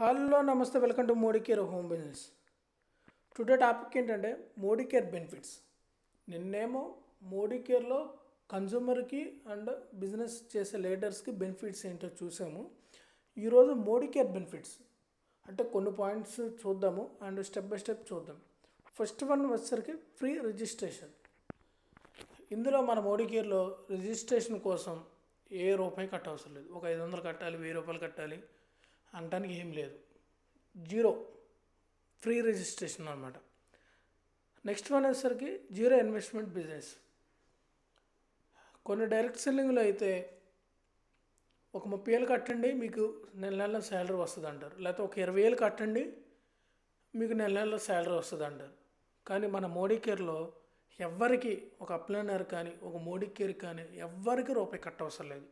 Hello నమస్తే welcome to Modicare home business. Today topic ఏంటంటే Modicare benefits. నిన్నేమో Modicare కేర్లో కన్జ్యూమర్కి అండ్ బిజినెస్ చేసే లీడర్స్కి బెనిఫిట్స్ ఏంటో చూసాము. ఈరోజు మోడీ కేర్ బెనిఫిట్స్ అంటే కొన్ని పాయింట్స్ చూద్దాము అండ్ స్టెప్ బై స్టెప్ చూద్దాం. ఫస్ట్ వన్ వచ్చేసరికి ఫ్రీ రిజిస్ట్రేషన్. ఇందులో మన మోడీ కేర్లో రిజిస్ట్రేషన్ కోసం ఏ రూపాయి కట్టవసరం లేదు. ఒక 500 కట్టాలి, 1000 రూపాయలు కట్టాలి అనడానికి ఏం లేదు. జీరో ఫ్రీ రిజిస్ట్రేషన్ అనమాట. నెక్స్ట్ వన్ వచ్చేసరికి జీరో ఇన్వెస్ట్మెంట్ బిజినెస్. కొన్ని డైరెక్ట్ సెల్లింగ్లో అయితే ఒక 30,000 కట్టండి మీకు నెల నెలలో శాలరీ వస్తుంది అంటారు, లేకపోతే ఒక 20,000 కట్టండి మీకు నెల నెలలో శాలరీ వస్తుంది అంటారు. కానీ మన మోడీ కేర్లో ఎవ్వరికి, ఒక అప్లైనర్ కానీ ఒక మోడీ కేర్ కానీ ఎవ్వరికి రూపాయి కట్టవసరం లేదు.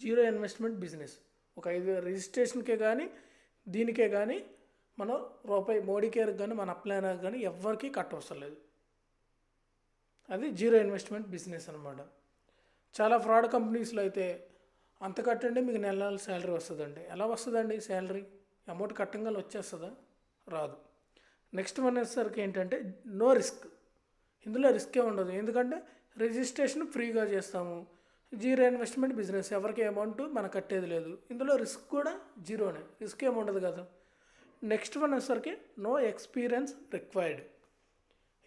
Zero investment business. ఒక 5,000 రిజిస్ట్రేషన్కే కానీ దీనికే కానీ మనం రూపాయి మోడీ కేర్కి కానీ మన అప్లైనర్ కానీ ఎవ్వరికి కట్టవసరం లేదు. అది జీరో ఇన్వెస్ట్మెంట్ బిజినెస్ అనమాట. చాలా ఫ్రాడ్ కంపెనీస్లో అయితే అంత కట్టండి మీకు నెల నెల శాలరీ వస్తుందండి. ఎలా వస్తుందండి శాలరీ? అమౌంట్ కట్టంగానే వచ్చేస్తుందా? రాదు. నెక్స్ట్ వన్ వచ్చేసరికి ఏంటంటే నో రిస్క్. ఇందులో రిస్కే ఉండదు, ఎందుకంటే రిజిస్ట్రేషన్ ఫ్రీగా చేస్తాము. జీరో ఇన్వెస్ట్మెంట్ బిజినెస్, ఎవరికి అమౌంట్ మనకు కట్టేది లేదు. ఇందులో రిస్క్ కూడా జీరోనే, రిస్క్ ఏమి ఉండదు కదా. నెక్స్ట్ వన్ వచ్చేసరికి నో ఎక్స్పీరియన్స్ రిక్వైర్డ్.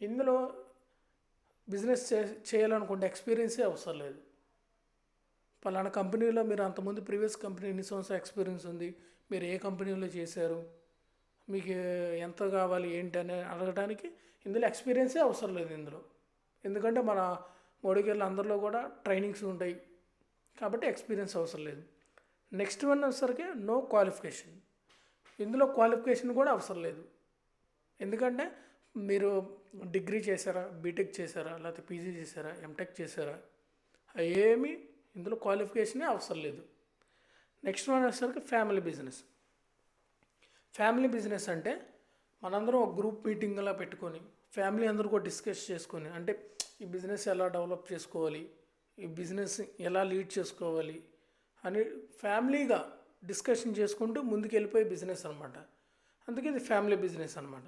ఇందులో బిజినెస్ చేయాలనుకుంటే ఎక్స్పీరియన్సే అవసరం లేదు. పలానా కంపెనీలో మీరు అంతకుముందు ప్రీవియస్ కంపెనీ ఎన్ని సంవత్సరాల ఎక్స్పీరియన్స్ ఉంది, మీరు ఏ కంపెనీలో చేశారు, మీకు ఎంత కావాలి ఏంటి అని అడగడానికి ఇందులో ఎక్స్పీరియన్సే అవసరం లేదు ఇందులో. ఎందుకంటే మన మోడీ కేర్లో అందరిలో కూడా ట్రైనింగ్స్ ఉంటాయి కాబట్టి ఎక్స్పీరియన్స్ అవసరం లేదు. నెక్స్ట్ వన్ వచ్చేసరికి నో క్వాలిఫికేషన్. ఇందులో క్వాలిఫికేషన్ కూడా అవసరం లేదు. ఎందుకంటే మీరు డిగ్రీ చేశారా, బీటెక్ చేశారా, లేకపోతే పీజీ చేశారా, ఎంటెక్ చేశారా, ఏమీ ఇందులో క్వాలిఫికేషనే అవసరం లేదు. నెక్స్ట్ వన్ వచ్చేసరికి ఫ్యామిలీ బిజినెస్. ఫ్యామిలీ బిజినెస్ అంటే మనందరం ఒక గ్రూప్ మీటింగ్లా పెట్టుకొని ఫ్యామిలీ అందరూ కూడా డిస్కస్ చేసుకొని, అంటే ఈ బిజినెస్ ఎలా డెవలప్ చేసుకోవాలి, ఈ బిజినెస్ ఎలా లీడ్ చేసుకోవాలి అని ఫ్యామిలీగా డిస్కషన్ చేసుకుంటూ ముందుకు వెళ్ళిపోయే బిజినెస్ అనమాట. అందుకే ఇది ఫ్యామిలీ బిజినెస్ అనమాట.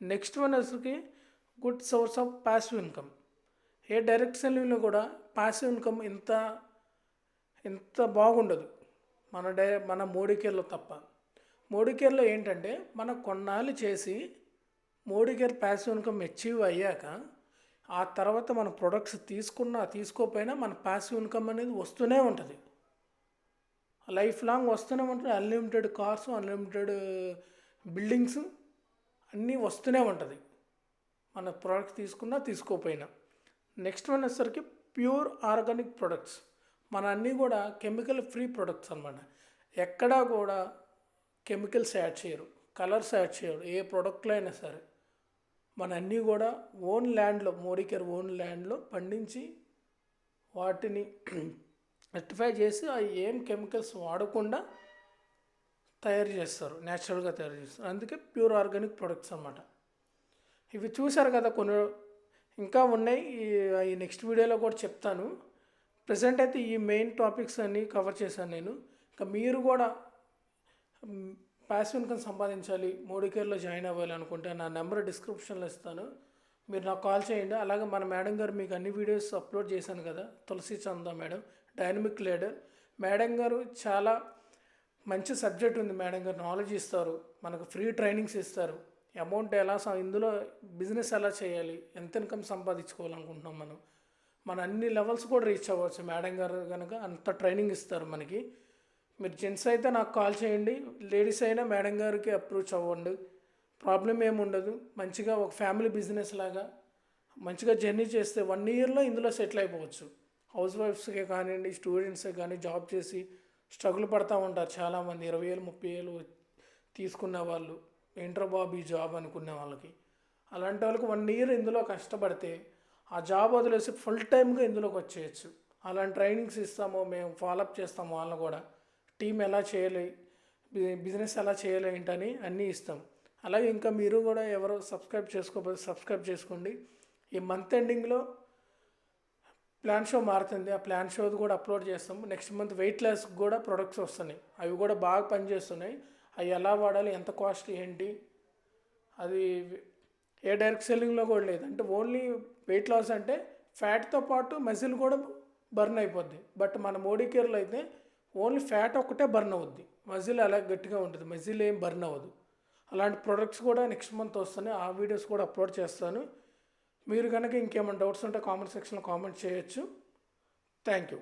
నెక్స్ట్ వన్ వచ్చరికి good source of passive income. A direct సెల్లింగ్లో కూడా పాసివ్ ఇన్కమ్ ఇంత బాగుండదు మన మోడీ కేర్లో తప్ప. మోడీ కేర్లో ఏంటంటే మనం కొన్నాళ్ళు చేసి Modi care passive income achieve అయ్యాక ఆ తర్వాత మన ప్రొడక్ట్స్ తీసుకున్నా తీసుకోకపోయినా మన పాసివ్ ఇన్కమ్ అనేది వస్తూనే ఉంటుంది, లైఫ్ లాంగ్ వస్తూనే ఉంటుంది. అన్లిమిటెడ్ కార్స్, అన్లిమిటెడ్ బిల్డింగ్స్ అన్నీ వస్తూనే ఉంటుంది మన ప్రోడక్ట్స్ తీసుకున్నా తీసుకోకపోయినా. నెక్స్ట్ వన్ వచ్చేసరికి ప్యూర్ ఆర్గానిక్ ప్రొడక్ట్స్. మన అన్నీ కూడా కెమికల్ ఫ్రీ ప్రొడక్ట్స్ అనమాట. ఎక్కడా కూడా కెమికల్స్ యాడ్ చేయరు, కలర్స్ యాడ్ చేయరు. ఏ ప్రోడక్ట్లో అయినా సరే మన అన్నీ కూడా ఓన్ ల్యాండ్లో, మోడీ కేర్ ఓన్ ల్యాండ్లో పండించి వాటిని రెక్టిఫై చేసి అవి ఏం కెమికల్స్ వాడకుండా తయారు చేస్తారు, న్యాచురల్గా తయారు చేస్తారు. అందుకే ప్యూర్ ఆర్గానిక్ ప్రొడక్ట్స్ అన్నమాట. ఇవి చూశారు కదా, కొన్ని ఇంకా ఉన్నాయి, ఈ నెక్స్ట్ వీడియోలో కూడా చెప్తాను. ప్రజెంట్ అయితే ఈ మెయిన్ టాపిక్స్ అన్నీ కవర్ చేశాను నేను. ఇంకా మీరు కూడా పాసివ్ ఇన్కమ్ సంపాదించాలి, మోడీ కేర్లో జాయిన్ అవ్వాలి అనుకుంటే నా నెంబర్ డిస్క్రిప్షన్లో ఇస్తాను, మీరు నాకు కాల్ చేయండి. అలాగే మన మేడం గారు మీకు అన్ని వీడియోస్ అప్లోడ్ చేశాను కదా, తులసి చందా మేడం, డైనమిక్ లీడర్. మేడం గారు చాలా మంచి సబ్జెక్ట్ ఉంది. మేడం గారు నాలెడ్జ్ ఇస్తారు, మనకు ఫ్రీ ట్రైనింగ్స్ ఇస్తారు. అమౌంట్ ఎలా ఇందులో బిజినెస్ ఎలా చేయాలి, ఎంత ఇన్కమ్ సంపాదించుకోవాలనుకుంటున్నాం మన అన్ని లెవెల్స్ కూడా రీచ్ అవ్వచ్చు. మేడం గారు కనుక అంత ట్రైనింగ్ ఇస్తారు మనకి. మీరు జెంట్స్ అయితే నాకు కాల్ చేయండి, లేడీస్ అయినా మేడం గారికి అప్రోచ్ అవ్వండి, ప్రాబ్లం ఏమి ఉండదు. మంచిగా ఒక ఫ్యామిలీ బిజినెస్ లాగా మంచిగా జర్నీ చేస్తే 1 ఇయర్లో ఇందులో సెటిల్ అయిపోవచ్చు. హౌస్ వైఫ్స్కే కానివ్వండి, స్టూడెంట్స్కే కానీ జాబ్ చేసి స్ట్రగుల్ పడుతూ ఉంటారు చాలామంది. 20,000 30,000 తీసుకున్న వాళ్ళు, ఏంట్రా బాబు ఈ జాబ్ అనుకునే వాళ్ళకి. అలాంటి వాళ్ళకి 1 ఇయర్ ఇందులో కష్టపడితే ఆ జాబ్ వదిలేసి ఫుల్ టైమ్గా ఇందులోకి వచ్చేయచ్చు. అలాంటి ట్రైనింగ్స్ ఇస్తాము మేము, ఫాలోఅప్ చేస్తాము వాళ్ళని కూడా. టీం ఎలా చేయాలి, బిజినెస్ ఎలా చేయాలి ఏంటని అన్నీ ఇస్తాం. అలాగే ఇంకా మీరు కూడా ఎవరు సబ్స్క్రైబ్ చేసుకోకపోతే సబ్స్క్రైబ్ చేసుకోండి. ఈ మంత్ ఎండింగ్లో ప్లాన్ షో మారుతుంది, ఆ ప్లాన్ షోది కూడా అప్లోడ్ చేస్తాము. నెక్స్ట్ మంత్ వెయిట్ లాస్ కూడా ప్రొడక్ట్స్ వస్తున్నాయి, అవి కూడా బాగా పనిచేస్తున్నాయి. అవి ఎలా వాడాలి, ఎంత కాస్ట్ ఏంటి, అది ఏ డైరెక్ట్ సెల్లింగ్లో కూడా లేదు. అంటే ఓన్లీ వెయిట్ లాస్ అంటే ఫ్యాట్తో పాటు మజిల్ కూడా బర్న్ అయిపోద్ది. బట్ మన మోడీ కేర్లో అయితే ఓన్లీ ఫ్యాట్ ఒక్కటే బర్న్ అవుద్ది, మజిల్ అలా గట్టిగా ఉంటుంది, మజిల్ ఏం బర్న్ అవ్వదు. అలాంటి ప్రొడక్ట్స్ కూడా నెక్స్ట్ మంత్ వస్తున్నాయి, ఆ వీడియోస్ కూడా అప్లోడ్ చేస్తాను. మీరు కనుక ఇంకేమైనా డౌట్స్ ఉంటే కామెంట్ సెక్షన్లో కామెంట్ చేయొచ్చు. Thank you.